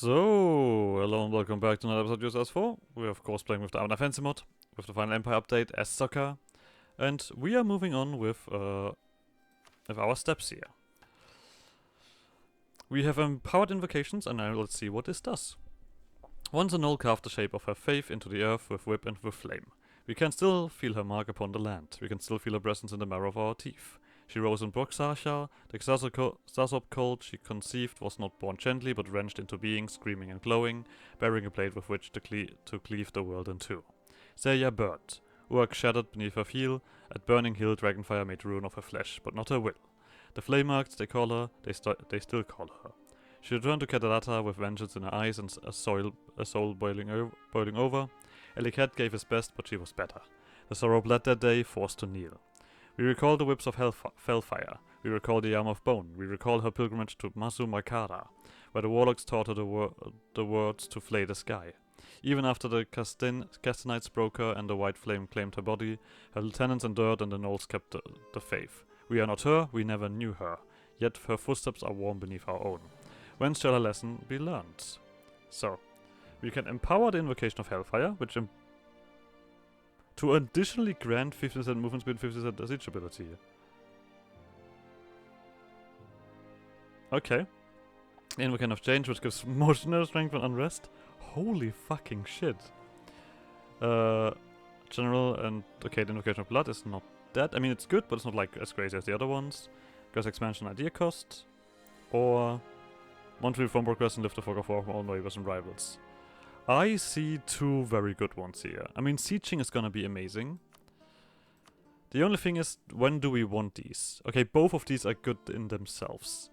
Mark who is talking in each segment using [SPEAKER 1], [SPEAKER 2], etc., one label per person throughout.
[SPEAKER 1] So, hello and welcome back to another episode of US4. We're of course playing with the Anbennar Fancy mod, with the Final Empire update as Zokka. And we are moving on with our steps here. We have empowered invocations, and now let's see what this does. Once a null carved the shape of her faith into the earth with whip and with flame. We can still feel her mark upon the land. We can still feel her presence in the marrow of our teeth. She rose in Broxasha, the Xazop cult she conceived was not born gently, but wrenched into being, screaming and glowing, bearing a blade with which to cleave the world in two. Zeya burned. Uruk shattered beneath her heel. At Burning Hill, Dragonfire made ruin of her flesh, but not her will. The flame marks they call her, they still call her. She returned to Katalata with vengeance in her eyes and a soul boiling over. Elicat gave his best, but she was better. The sorrow bled that day, forced to kneel. We recall the whips of Fellfire. We recall the arm of bone. We recall her pilgrimage to Masu Makara, where the warlocks taught her the words to flay the sky. Even after the Castanites broke her and the white flame claimed her body, her lieutenants endured and the gnolls kept the faith. We are not her, we never knew her, yet her footsteps are warm beneath our own. When shall her lesson be learned? So, we can empower the invocation of Hellfire, which to additionally grant 50% movement speed, 50% siege ability. Okay. Invocation of Change, which gives motional strength and unrest. Holy fucking shit. General and... Okay, the Invocation of Blood is not that. I mean, it's good, but it's not like as crazy as the other ones. Because expansion idea cost. Or... Monthly reform progress and lift the fog of war from all neighbors and rivals. I see two very good ones here. I mean, sieging is gonna be amazing. The only thing is, when do we want these? Okay, both of these are good in themselves.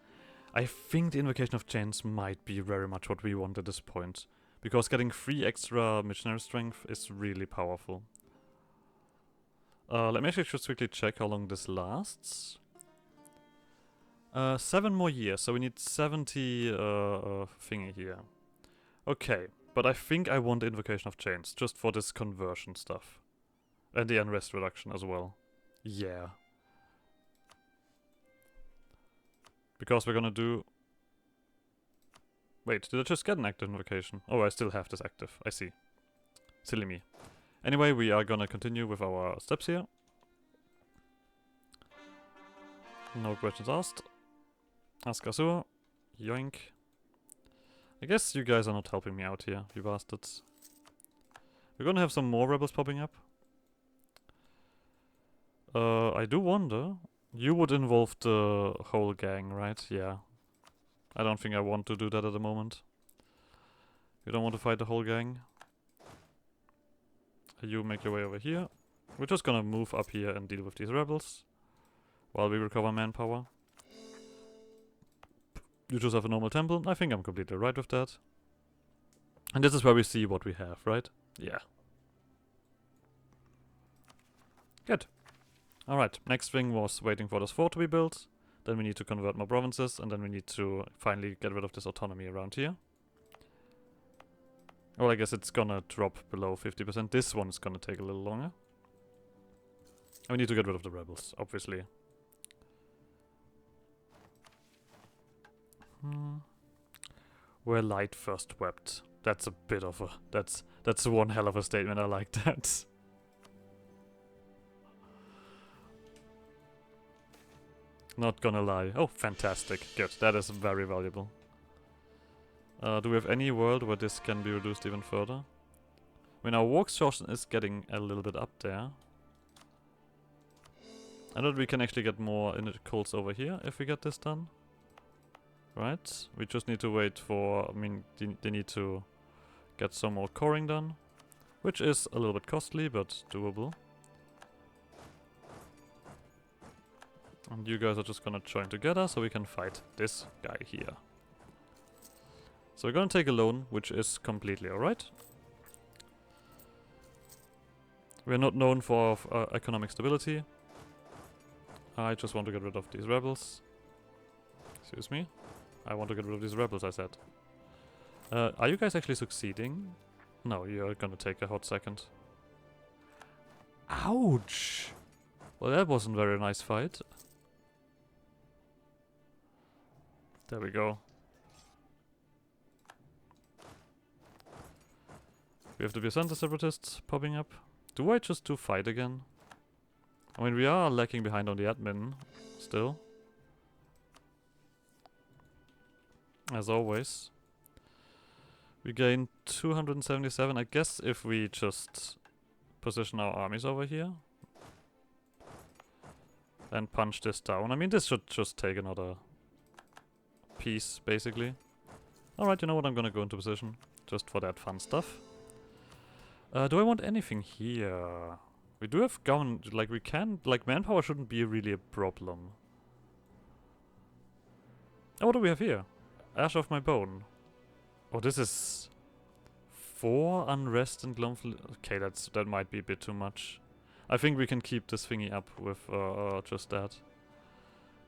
[SPEAKER 1] I think the Invocation of Chains might be very much what we want at this point. Because getting 3 extra missionary strength is really powerful. Let me actually just quickly check how long this lasts. 7 more years, so we need 70 thingy here. Okay. But I think I want the Invocation of Chains, just for this conversion stuff. And the unrest reduction as well. Yeah. Because we're gonna do... Wait, did I just get an active invocation? Oh, I still have this active. I see. Silly me. Anyway, we are gonna continue with our steps here. No questions asked. Ask Azur. Yoink. I guess you guys are not helping me out here, you bastards. We're gonna have some more rebels popping up. I do wonder. You would involve the whole gang, right? Yeah. I don't think I want to do that at the moment. You don't want to fight the whole gang? You make your way over here. We're just gonna move up here and deal with these rebels. While we recover manpower. You just have a normal temple. I think I'm completely right with that. And this is where we see what we have, right? Yeah. Good. Alright, next thing was waiting for this fort to be built. Then we need to convert more provinces, and then we need to finally get rid of this autonomy around here. Well, I guess it's gonna drop below 50%. This one is gonna take a little longer. And we need to get rid of the rebels, obviously. Where light first wept. That's a bit of a... That's one hell of a statement, I like that. Not gonna lie. Oh, fantastic. Good, that is very valuable. Do we have any world where this can be reduced even further? I mean, our war exhaustion is getting a little bit up there. I know that we can actually get more in cults over here if we get this done. Right, we just need to wait for, I mean, they need to get some more coring done. Which is a little bit costly, but doable. And you guys are just gonna join together so we can fight this guy here. So we're gonna take a loan, which is completely alright. We're not known for economic stability. I just want to get rid of these rebels. Excuse me. I want to get rid of these rebels, I said. Are you guys actually succeeding? No, you're gonna take a hot second. Ouch! Well, that wasn't a very nice fight. There we go. We have the Byzantine separatists popping up. Do I just do fight again? I mean, we are lacking behind on the admin still. As always. We gain 277. I guess if we just position our armies over here and punch this down. I mean, this should just take another piece, basically. Alright, you know what? I'm gonna go into position just for that fun stuff. Do I want anything here? We do have government, like we can, like manpower shouldn't be really a problem. Oh, what do we have here? Ash of my bone. Oh, this is 4 unrest and glumful. Okay, that might be a bit too much. I think we can keep this thingy up with just that.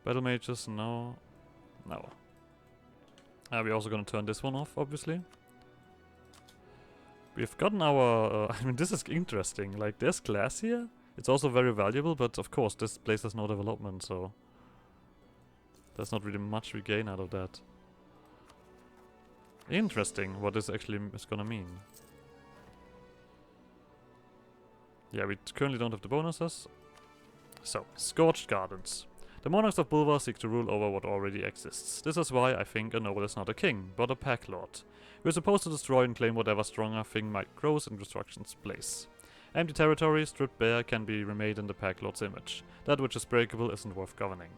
[SPEAKER 1] Battle mages, no. No. We're also gonna turn this one off, obviously. We've gotten our... I mean, this is interesting. Like, there's glass here. It's also very valuable, but of course, this place has no development, so... There's not really much we gain out of that. Interesting what this actually is gonna mean. Yeah, we currently don't have the bonuses. So, Scorched Gardens. The monarchs of Bulvar seek to rule over what already exists. This is why I think a noble is not a king, but a pack lord. We're supposed to destroy and claim whatever stronger thing might grow in destruction's place. Empty territory, stripped bare, can be remade in the pack lord's image. That which is breakable isn't worth governing.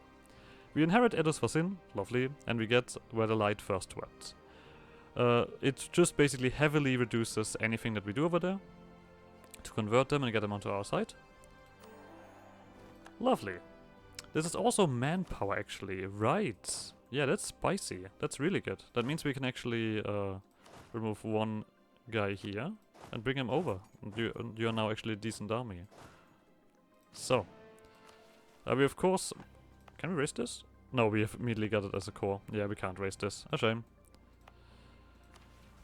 [SPEAKER 1] We inherit Edus for Sin, lovely, and we get where the light first dwelt. It just basically heavily reduces anything that we do over there to convert them and get them onto our side. Lovely. This is also manpower, actually. Right. Yeah, that's spicy. That's really good. That means we can actually remove one guy here and bring him over. And you are now actually a decent army. So. We of course... Can we raise this? No, we have immediately got it as a core. Yeah, we can't raise this. A shame.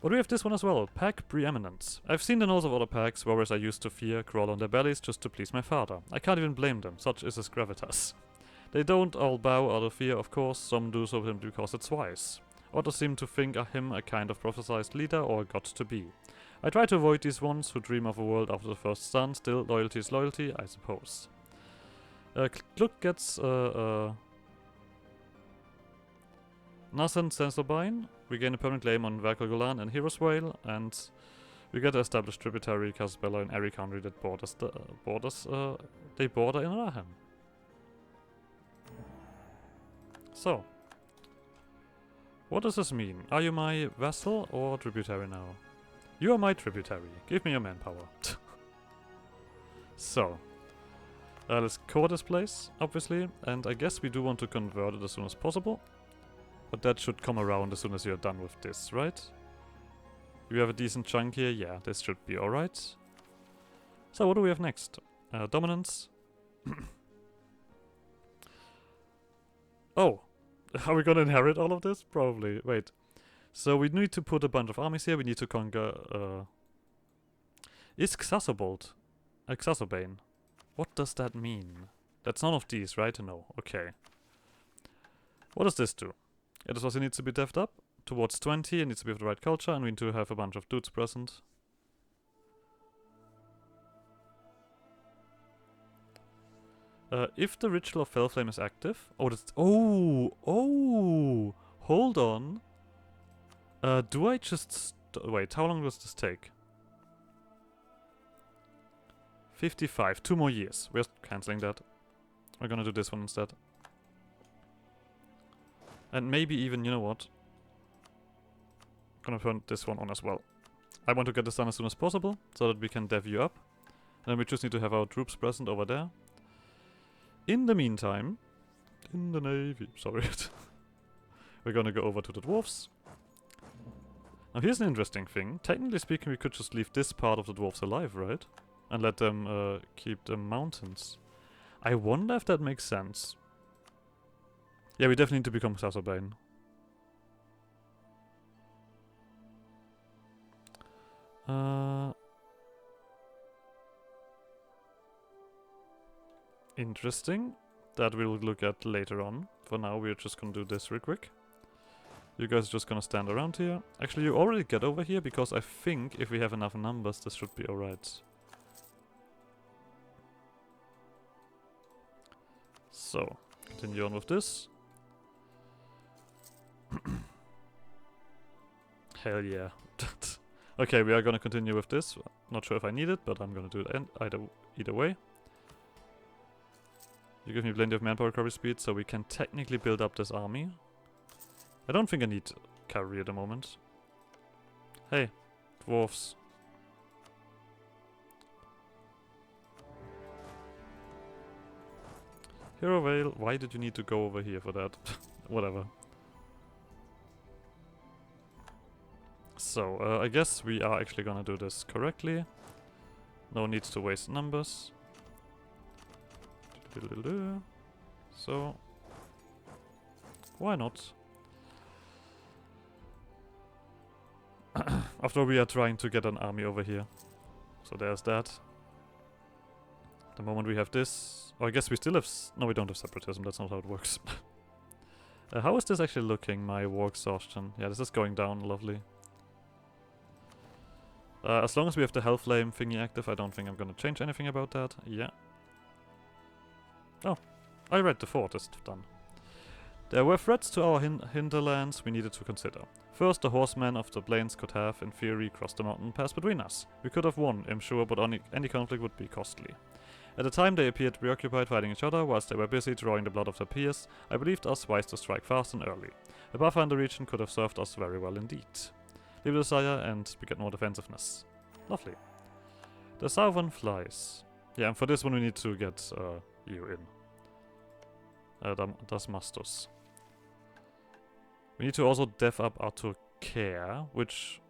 [SPEAKER 1] But we have this one as well. Pack Preeminence. I've seen the nose of other packs, whereas I used to fear crawl on their bellies just to please my father. I can't even blame them. Such is his gravitas. They don't all bow out of fear, of course. Some do so because it's wise. Others seem to think him a kind of prophesized leader or a god to be. I try to avoid these ones who dream of a world after the first sun. Still, loyalty is loyalty, I suppose. Gluck gets Nascent Sensobine. We gain a permanent claim on Verkogolan and Heroes Whale, and we get to establish tributary Casabella in every country that they border in Arahem. So, what does this mean? Are you my vassal or tributary now? You are my tributary. Give me your manpower. So, let's core this place, obviously, and I guess we do want to convert it as soon as possible. But that should come around as soon as you're done with this, right? We have a decent chunk here. Yeah, this should be alright. So what do we have next? Dominance. Oh! Are we gonna inherit all of this? Probably. Wait. So we need to put a bunch of armies here. We need to conquer... Is Xasobold? Xasobane. What does that mean? That's none of these, right? No. Okay. What does this do? It also needs to be devved up. Towards 20, it needs to be of the right culture, and we need to have a bunch of dudes present. If the Ritual of Fellflame is active... Oh, that's... Oh! Oh! Hold on. Do I just... Wait, how long does this take? 55. 2 more years. We're cancelling that. We're gonna do this one instead. And maybe even, you know what? Gonna turn this one on as well. I want to get this done as soon as possible, so that we can dev you up. And then we just need to have our troops present over there. In the meantime... In the navy... Sorry. We're gonna go over to the dwarves. Now here's an interesting thing. Technically speaking, we could just leave this part of the dwarves alive, right? And let them keep the mountains. I wonder if that makes sense. Yeah, we definitely need to become Xasobane. Interesting. That we'll look at later on. For now, we're just gonna do this real quick. You guys are just gonna stand around here. Actually, you already get over here, because I think if we have enough numbers, this should be alright. So, continue on with this. Hell yeah. Okay, we are gonna continue with this. Not sure if I need it, but I'm gonna do it either way. You give me plenty of manpower recovery speed, so we can technically build up this army. I don't think I need cavalry at the moment. Hey, dwarves. Hero Vale, why did you need to go over here for that? Whatever. So, I guess we are actually gonna do this correctly. No need to waste numbers. So, why not? After all, we are trying to get an army over here. So there's that. The moment we have this... Oh, I guess we still have... No, we don't have separatism. That's not how it works. How is this actually looking, my war exhaustion? Yeah, this is going down. Lovely. As long as we have the Hell Flame thingy active, I don't think I'm gonna change anything about that. Yeah. Oh, I read the fort is done. There were threats to our hinterlands we needed to consider. First, the horsemen of the plains could have, in theory, crossed the mountain pass between us. We could have won, I'm sure, but any conflict would be costly. At the time they appeared preoccupied fighting each other, whilst they were busy drawing the blood of their peers. I believed us wise to strike fast and early. A buffer in the region could have served us very well indeed. Leave the desire and we get more defensiveness. Lovely. The southern flies. Yeah, and for this one we need to get you in. Das Mastos. We need to also dev up Arthur Care, which...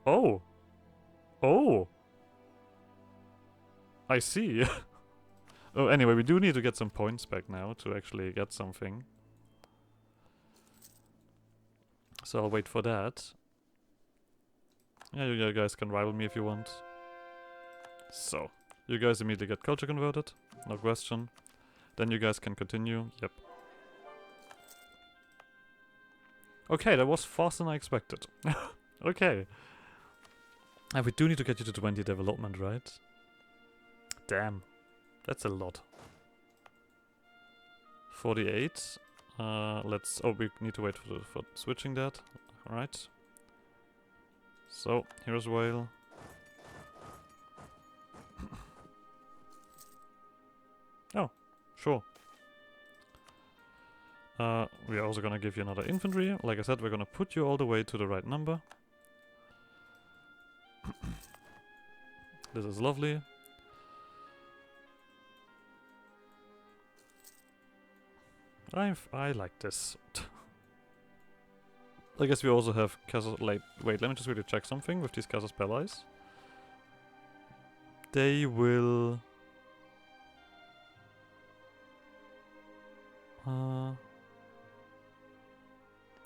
[SPEAKER 1] Oh! Oh! I see. Oh, anyway, we do need to get some points back now to actually get something. So I'll wait for that. Yeah, you guys can rival me if you want. So, you guys immediately get culture converted. No question. Then you guys can continue. Yep. Okay, that was faster than I expected. Okay. And we do need to get you to 20 development, right? Damn. That's a lot. 48. Let's... Oh, we need to wait for switching that. Alright. So, here's Whale. Oh, sure. We're also gonna give you another infantry. Like I said, we're gonna put you all the way to the right number. This is lovely. I like this. I guess we also have Casus... Wait, let me just really check something with these Casus Bellis. They will...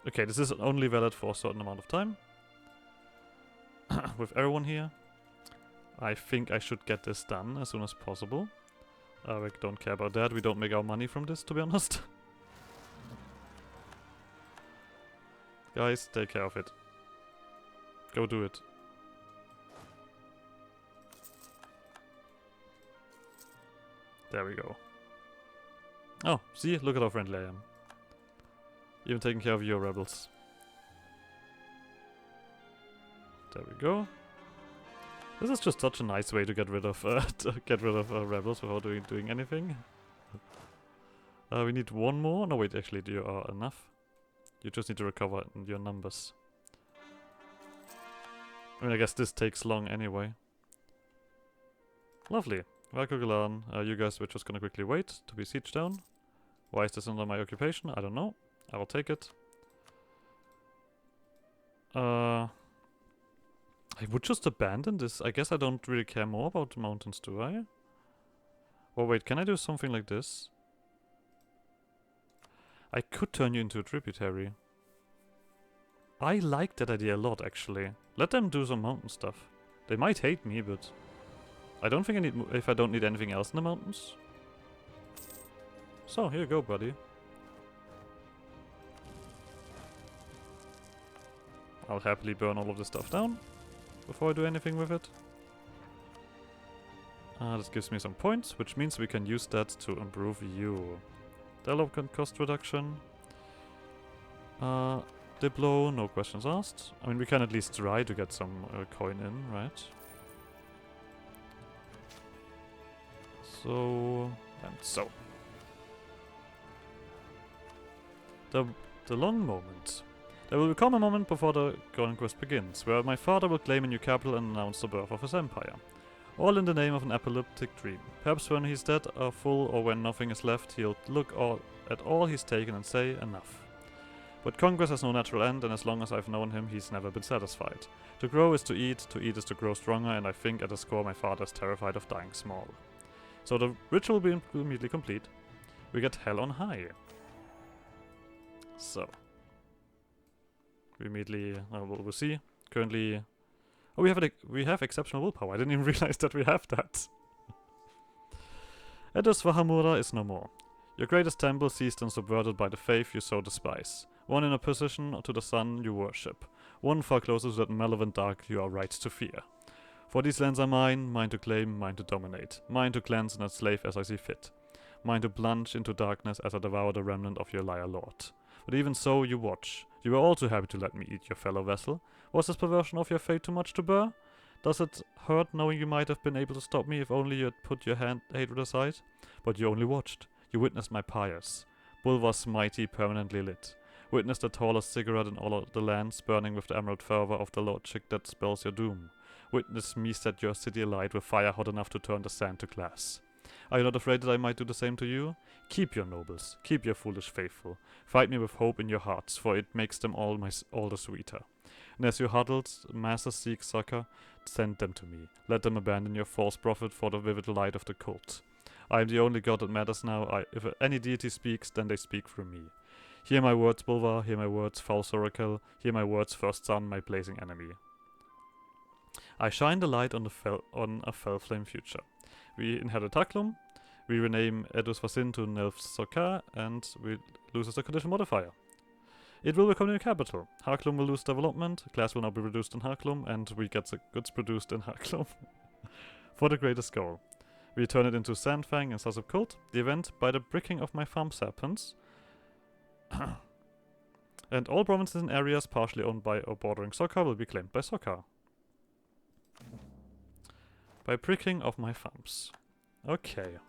[SPEAKER 1] Okay, this is only valid for a certain amount of time. With everyone here. I think I should get this done as soon as possible. We don't care about that. We don't make our money from this, to be honest. Guys, take care of it. Go do it. There we go. Oh, see? Look at how friendly I am. Even taking care of your rebels. There we go. This is just such a nice way to get rid of rebels without doing anything. We need one more. No, wait, actually, you are enough. You just need to recover your numbers. I mean, I guess this takes long anyway. Lovely. Valkogalan, you guys were just gonna quickly wait to be sieged down. Why is this under my occupation? I don't know. I will take it. I would just abandon this. I guess I don't really care more about the mountains, do I? Oh wait, can I do something like this? I could turn you into a tributary. I like that idea a lot, actually. Let them do some mountain stuff. They might hate me, but... I don't think I need... if I don't need anything else in the mountains. So, here you go, buddy. I'll happily burn all of this stuff down before I do anything with it. This gives me some points, which means we can use that to improve you. Development cost reduction. Diplo, no questions asked. I mean, we can at least try to get some coin in, right? So, and so. The long moment. There will come a moment before the conquest begins, where my father will claim a new capital and announce the birth of his empire. All in the name of an epileptic dream. Perhaps when he's dead or full, or when nothing is left, he'll look at all he's taken and say, enough. But conquest has no natural end, and as long as I've known him, he's never been satisfied. To grow is to eat is to grow stronger, and I think at his core my father is terrified of dying small. So the ritual will be immediately complete. We get hell on high. So. We immediately, we'll see. Currently... Oh, we have exceptional willpower. I didn't even realize that we have that. Edus Vahamura is no more. Your greatest temple seized and subverted by the faith you so despise. One in opposition to the sun you worship. One far closer to that malevolent dark you are right to fear. For these lands are mine to claim, mine to dominate. Mine to cleanse and enslave as I see fit. Mine to plunge into darkness as I devour the remnant of your liar lord. But even so you watch. You were all too happy to let me eat your fellow vessel. Was this perversion of your fate too much to bear? Does it hurt knowing you might have been able to stop me if only you had put your hatred aside? But you only watched. You witnessed my pyres. Bulwarks mighty, permanently lit. Witnessed the tallest cigarette in all of the lands, burning with the emerald fervor of the logic that spells your doom. Witness me set your city alight with fire hot enough to turn the sand to glass. Are you not afraid that I might do the same to you? Keep your nobles, keep your foolish faithful. Fight me with hope in your hearts, for it makes them all the sweeter. And as you huddled, masters seek Zokka, send them to me. Let them abandon your false prophet for the vivid light of the cult. I am the only god that matters now. If any deity speaks, then they speak through me. Hear my words, Bulvar, hear my words, false oracle, hear my words, first son, my blazing enemy. I shine the light on a fell flame future. We inherit Haklum, we rename Edus Vasin to Nelf Zokka, and we lose the condition modifier. It will become a new capital. Haklum will lose development, glass will now be reduced in Haklum, and we get the goods produced in Haklum. For the greatest goal. We turn it into Sandfang and Sasab Cult. The event by the bricking of my farm serpents. And all provinces and areas partially owned by or bordering Zokka will be claimed by Zokka. By pricking of my thumbs. Okay.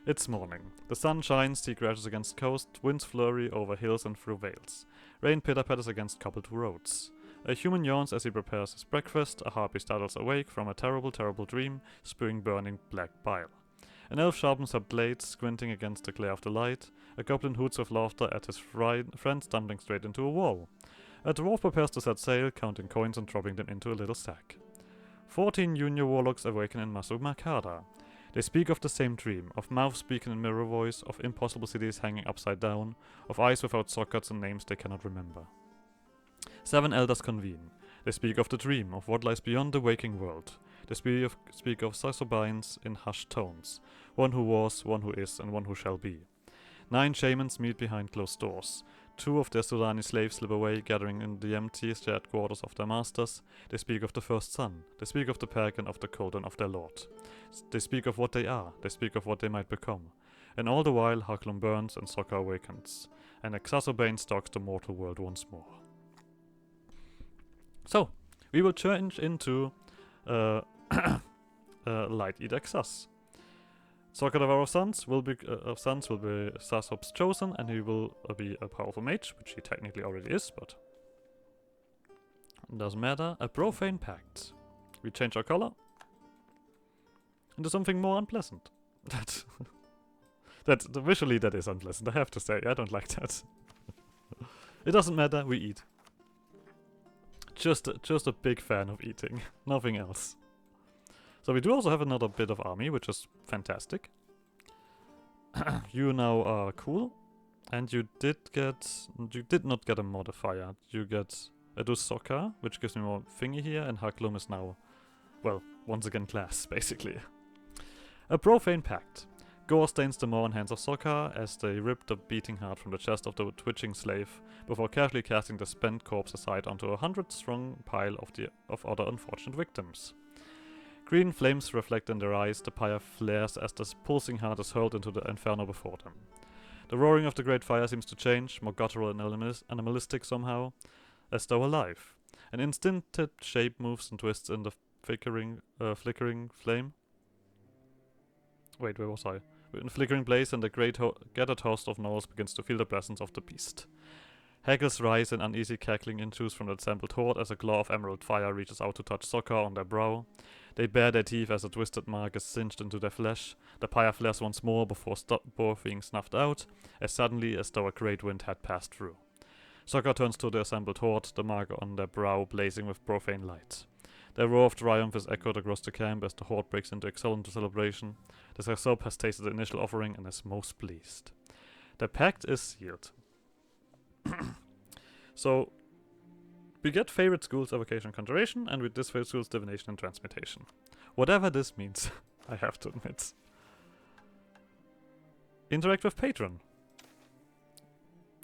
[SPEAKER 1] It's morning. The sun shines, sea crashes against coast, winds flurry over hills and through vales. Rain pitter-patters against cobbled roads. A human yawns as he prepares his breakfast, a harpy startles awake from a terrible, terrible dream, spewing burning black bile. An elf sharpens her blades, squinting against the glare of the light. A goblin hoots with laughter at his friend stumbling straight into a wall. A dwarf prepares to set sail, counting coins and dropping them into a little sack. 14 junior warlocks awaken in Masumakada. They speak of the same dream, of mouths speaking in mirror voice, of impossible cities hanging upside down, of eyes without sockets and names they cannot remember. 7 elders convene. They speak of the dream, of what lies beyond the waking world. They speak of Sasobines in hushed tones, one who was, one who is, and one who shall be. 9 shamans meet behind closed doors. 2 of their Sudani slaves slip away, gathering in the empty shared quarters of their masters. They speak of the first son. They speak of the pact and of the cult and of their lord. They speak of what they are. They speak of what they might become. And all the while, Haklum burns and Zokka awakens. And Exacerbane stalks the mortal world once more. So, we will change into Light Eat Exas. Zokka the War of Suns will be Sasop's chosen, and he will be a powerful mage, which he technically already is, but doesn't matter. A profane pact. We change our color into something more unpleasant. Visually that is unpleasant, I have to say. I don't like that. It doesn't matter, we eat. Just a big fan of eating, nothing else. So we do also have another bit of army, which is fantastic. You now are cool, and you did not get a modifier. You get a Zokka, which gives me more thingy here, and Haklum is now, well, once again class, basically. A profane pact. Gore stains the moor in hands of Zokka as they rip the beating heart from the chest of the twitching slave before carefully casting the spent corpse aside onto a 100-strong pile of other unfortunate victims. Green flames reflect in their eyes, the pyre flares as the pulsing heart is hurled into the inferno before them. The roaring of the great fire seems to change, more guttural and animalistic somehow, as though alive. An instinctive shape moves and twists in the flickering flame. Wait, where was I? In flickering blaze, and the great gathered host of gnolls begins to feel the presence of the beast. Haggles rise in uneasy cackling issues from the assembled horde as a claw of emerald fire reaches out to touch Zokka on their brow. They bare their teeth as a twisted mark is singed into their flesh. The pyre flares once more before being snuffed out, as suddenly as though a great wind had passed through. Zokka turns to the assembled horde, the mark on their brow blazing with profane light. Their roar of triumph is echoed across the camp as the horde breaks into exultant celebration. The Sazop has tasted the initial offering and is most pleased. The pact is sealed. So, we get favorite schools, evocation, conjuration, and with this favorite schools, divination and transmutation. Whatever this means, I have to admit. Interact with Patron.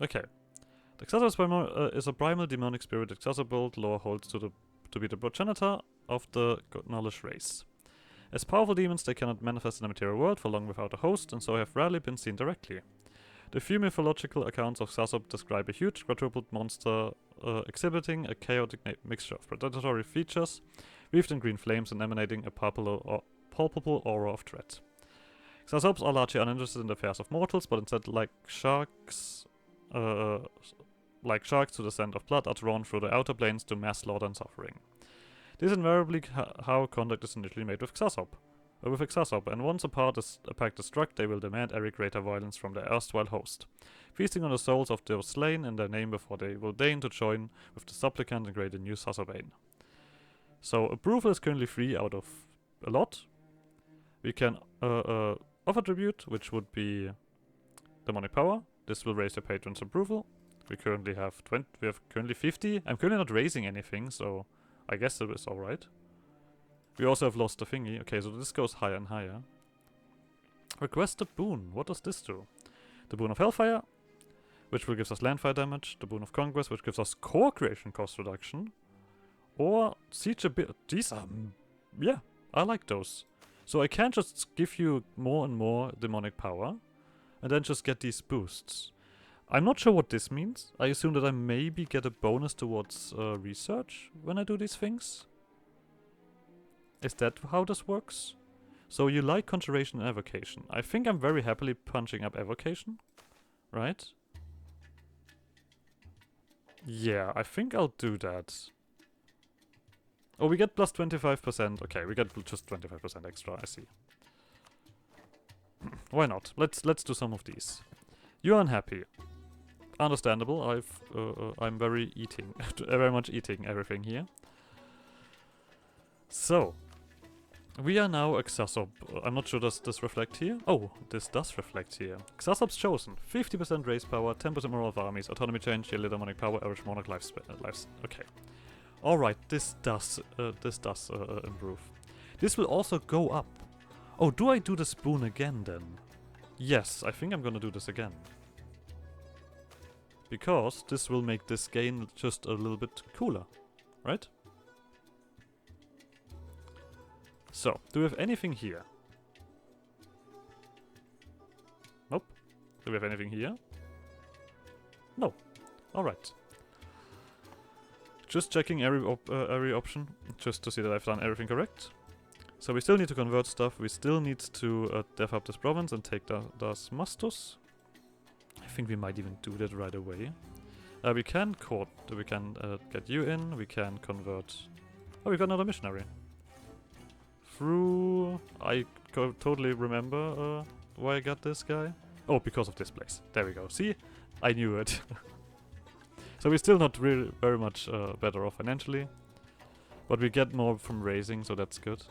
[SPEAKER 1] Okay. The Xazop is a primal demonic spirit that Xazopbolt lore holds to be the progenitor of the Gnollish race. As powerful demons, they cannot manifest in the material world for long without a host, and so have rarely been seen directly. The few mythological accounts of Xazop describe a huge quadrupled monster exhibiting a chaotic mixture of predatory features, wreathed in green flames and emanating a palpable aura of dread. Xazops are largely uninterested in the affairs of mortals, but instead, like sharks to the scent of blood, are drawn through the outer planes to mass slaughter and suffering. This is invariably how contact is initially made with Xazop, and once a pact is struck, they will demand every greater violence from their erstwhile host, feasting on the souls of those slain in their name before they will deign to join with the supplicant and create a new Xazopane. So approval is currently 3 out of a lot. We can offer tribute, which would be demonic power. This will raise the patron's approval. We currently have 20. We have currently 50. I'm currently not raising anything, so I guess it is alright. We also have lost the thingy. Okay, so this goes higher and higher. Request a boon. What does this do? The boon of Hellfire, which will give us landfire damage. The boon of Conquest, which gives us core creation cost reduction. Or siege ability. These are... yeah, I like those. So I can't just give you more and more demonic power, and then just get these boosts. I'm not sure what this means. I assume that I maybe get a bonus towards research when I do these things. Is that how this works? So you like conjuration and evocation. I think I'm very happily punching up evocation. Right? Yeah, I think I'll do that. Oh, we get plus 25%. Okay, we get just 25% extra, I see. Why not? Let's do some of these. You're unhappy. Understandable. I'm very much eating everything here. So, we are now a Xazop. I'm not sure, does this reflect here? Oh, this does reflect here. Xazop's chosen. 50% race power, 10% moral of armies, autonomy change, yearly demonic power, average monarch lives. Okay. Alright, this does improve. This will also go up. Oh, do I do the spoon again then? Yes, I think I'm gonna do this again. Because this will make this gain just a little bit cooler, right? So, do we have anything here? Nope. Do we have anything here? No. Alright. Just checking every option, just to see that I've done everything correct. So we still need to convert stuff, we still need to dev up this province and take das Mastus. I think we might even do that right away. We can get you in, we can convert... Oh, we got another missionary. I totally remember why I got this guy. Oh, because of this place. There we go. See? I knew it. So we're still not really very much better off financially. But we get more from raising, so that's good.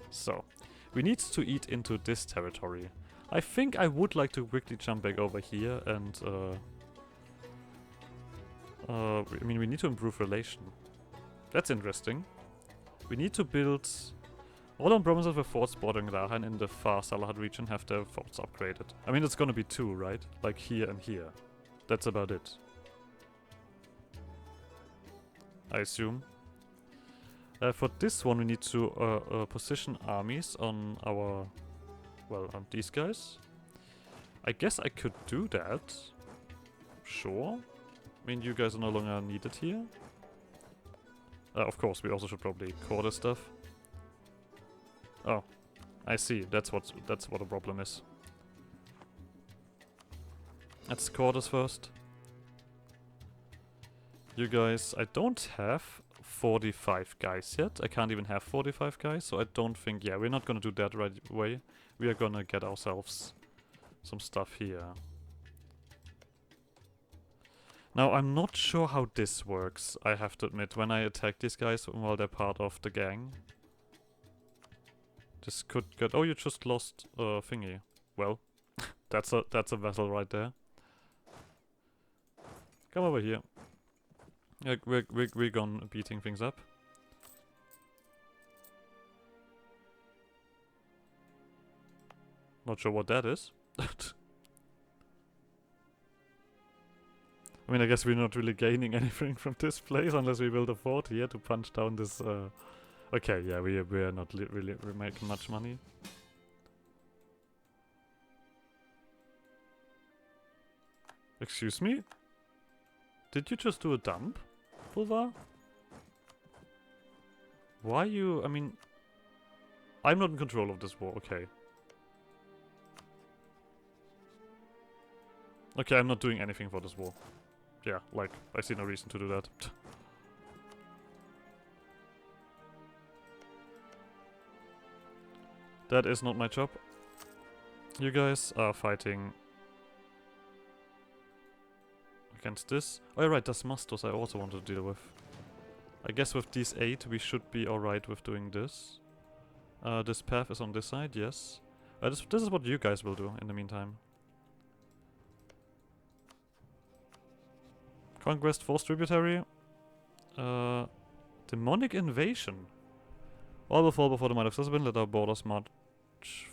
[SPEAKER 1] So, we need to eat into this territory. I think I would like to quickly jump back over here and... I mean, we need to improve relation. That's interesting. We need to build All on promises with forts bordering Rahan in the far Salahad region have their forts upgraded. I mean, it's gonna be 2, right? Like here and here. That's about it. I assume. For this one, we need to position armies on our... well, on these guys. I guess I could do that. Sure. I mean, you guys are no longer needed here. Of course, we also should probably quarter stuff. Oh, I see. That's what the problem is. Let's quarters first. You guys, I don't have 45 guys yet. I can't even have 45 guys, so I don't think... yeah, we're not gonna do that right away. We are gonna get ourselves some stuff here. Now, I'm not sure how this works, I have to admit, when I attack these guys while they're part of the gang. This could get... oh, you just lost thingy. Well, that's a vessel right there. Come over here. Yeah, we're gone beating things up. Not sure what that is. I mean, I guess we're not really gaining anything from this place unless we build a fort here to punch down this... okay, yeah, we're not really making much money. Excuse me? Did you just do a dump, Pulvar? Why you... I mean... I'm not in control of this war, okay. Okay, I'm not doing anything for this war. Yeah, like, I see no reason to do that. That is not my job. You guys are fighting against this. Oh, yeah, right, that's Mastos I also want to deal with. I guess with these 8 we should be alright with doing this. This path is on this side, yes. This is what you guys will do in the meantime. Conquest, forced tributary. Demonic invasion. All will fall before the might of Sisbin. Let our borders march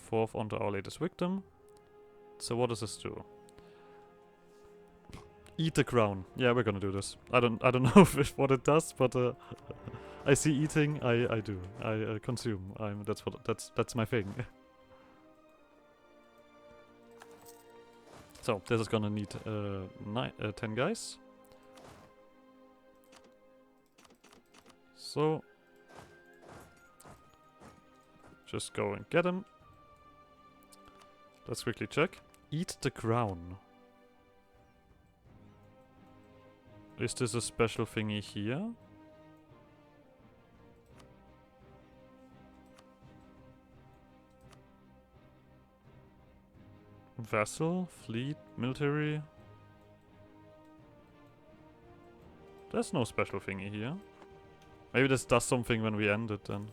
[SPEAKER 1] forth onto our latest victim. So what does this do? Eat the crown. Yeah, we're gonna do this. I don't know if what it does, but I see eating. I do. I consume. That's my thing. So this is gonna need 10 guys. So, just go and get him. Let's quickly check. Eat the crown. Is this a special thingy here? Vassal, fleet, military. There's no special thingy here. Maybe this does something when we end it then.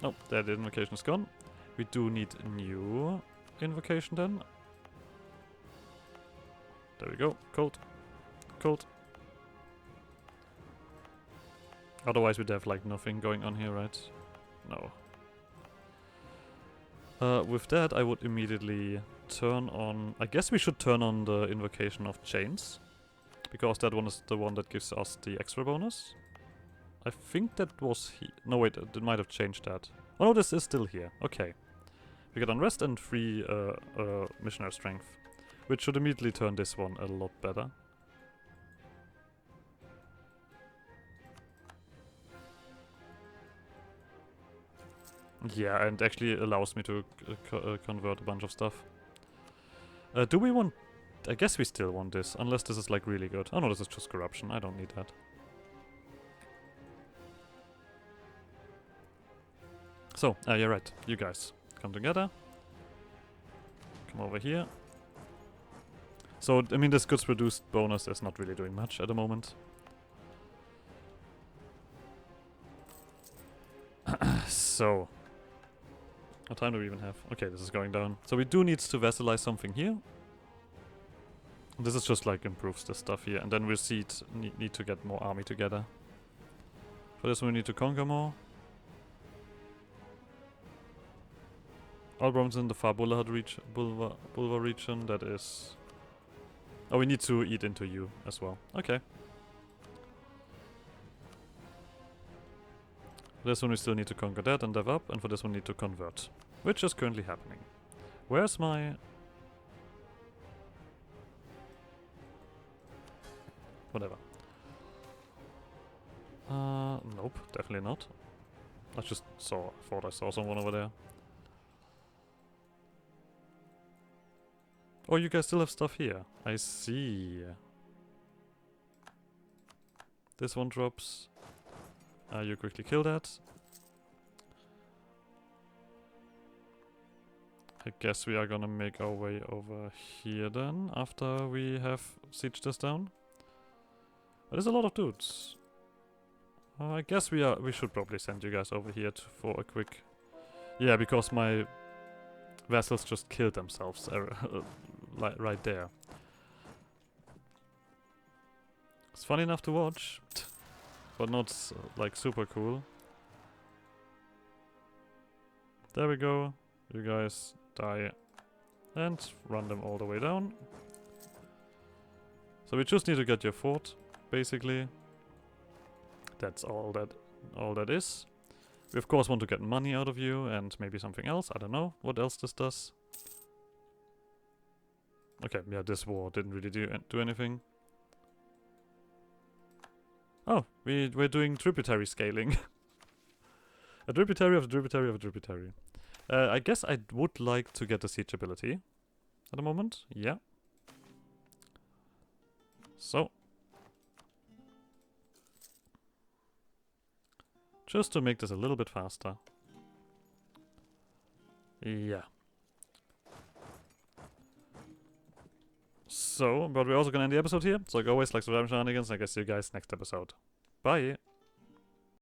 [SPEAKER 1] Oh, there the invocation is gone. We do need a new invocation then. There we go. Cold. Cold. Otherwise we'd have like nothing going on here, right? No. With that I would immediately turn on... I guess we should turn on the invocation of chains. Because that one is the one that gives us the extra bonus. I think that was no, wait, it might have changed that. Oh no, this is still here. Okay. We get unrest and 3 missionary strength. Which should immediately turn this one a lot better. Yeah, and actually allows me to convert a bunch of stuff. Do we want... I guess we still want this, unless this is like really good. Oh no, this is just corruption. I don't need that. So, you're right. You guys come together. Come over here. So, I mean, this goods produced bonus is not really doing much at the moment. So, what time do we even have? Okay, this is going down. So we do need to vassalize something here. This is just like improves the stuff here. And then we need to get more army together. For this we need to conquer more. All problems in the far Bulvar region, that is... Oh, we need to eat into you as well. Okay. For this one we still need to conquer that and dev up, and for this one we need to convert. Which is currently happening. Where's my... Whatever. Nope, definitely not. I just thought I saw someone over there. Oh, you guys still have stuff here. I see. This one drops. You quickly kill that. I guess we are gonna make our way over here then, after we have sieged this down. But there's a lot of dudes. I guess we should probably send you guys over here for a quick... Yeah, because my vessels just killed themselves right there. It's fun enough to watch, but not like super cool. There we go. You guys die and run them all the way down. So we just need to get your fort, basically. That's all that is. We of course want to get money out of you and maybe something else. I don't know what else this does. Okay, yeah, this war didn't really do anything. Oh, we're doing tributary scaling. A tributary of a tributary of a tributary. I guess I would like to get the siege ability at the moment. Yeah. So. Just to make this a little bit faster. Yeah. So, but we're also gonna end the episode here. So like always, like subscribe, shenanigans, and I guess see you guys next episode. Bye!